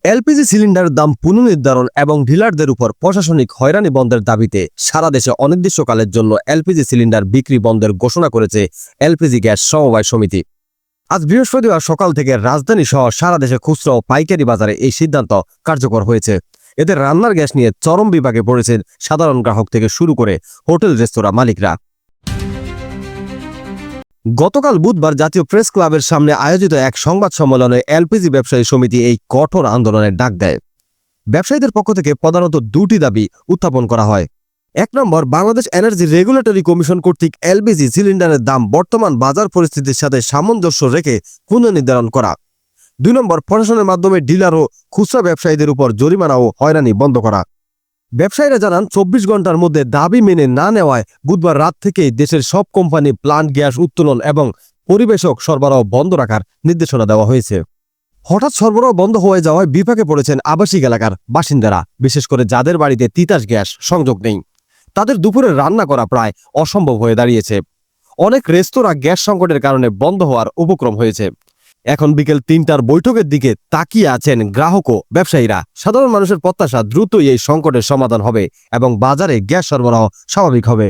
LPG সিলিন্ডারের দাম পুনর্নির্ধারণ এবং ডিলারদের উপর প্রশাসনিক হয়রানি বন্ধের দাবিতে সারা দেশে অনির্দিষ্টকালের জন্য এলপিজি সিলিন্ডার বিক্রি বন্ধের ঘোষণা করেছে এলপিজি গ্যাস সমবায় সমিতি। আজ বৃহস্পতিবার সকাল থেকে রাজধানী সহ সারা দেশে খুচরা ও পাইকারি বাজারে এই সিদ্ধান্ত কার্যকর হয়েছে। এতে রান্নার গ্যাস নিয়ে চরম বিপাকে পড়েছেন সাধারণ গ্রাহক থেকে শুরু করে হোটেল রেস্তোরাঁ মালিকরা। গতকাল বুধবার জাতীয় প্রেস ক্লাবের সামনে আয়োজিত এক সংবাদ সম্মেলনে এলপিজি ব্যবসায়ী সমিতি এই কঠোর আন্দোলনের ডাক দেয়। ব্যবসায়ীদের পক্ষ থেকে প্রধানত দুটি দাবি উত্থাপন করা হয়। ১ নম্বর, বাংলাদেশ এনার্জি রেগুলেটরি কমিশন কর্তৃক এলপিজি সিলিন্ডারের দাম বর্তমান বাজার পরিস্থিতির সাথে সামঞ্জস্য রেখে পুনর্নির্ধারণ করা। ২ নম্বর, প্রশাসনের মাধ্যমে ডিলার ও খুচরা ব্যবসায়ীদের উপর জরিমানা ও হয়রানি বন্ধ করা। ব্যবসায়ীরা জানান ২৪ ঘন্টার মধ্যে দাবি মেনে না নেওয়ায় বুধবার রাত থেকেই দেশের সব কোম্পানি প্লান্ট গ্যাস উত্তোলন এবং পরিবেশক সরবরাহ বন্ধ রাখার নির্দেশনা দেওয়া হয়েছে। হঠাৎ সরবরাহ বন্ধ হয়ে যাওয়ায় বিপাকে পড়েছেন আবাসিক এলাকার বাসিন্দারা, বিশেষ করে যাদের বাড়িতে তিতাস গ্যাস সংযোগ নেই। তাদের দুপুরে রান্না করা প্রায় অসম্ভব হয়ে দাঁড়িয়েছে। অনেক রেস্তোরাঁ গ্যাস সংকটের কারণে বন্ধ হওয়ার উপক্রম হয়েছে। এখন বিকেল ৩টার বৈঠকের দিকে তাকিয়ে আছেন গ্রাহক ও ব্যবসায়ীরা। সাধারণ মানুষের প্রত্যাশা দ্রুতই এই সংকটের সমাধান হবে এবং বাজারে গ্যাস সরবরাহ স্বাভাবিক হবে।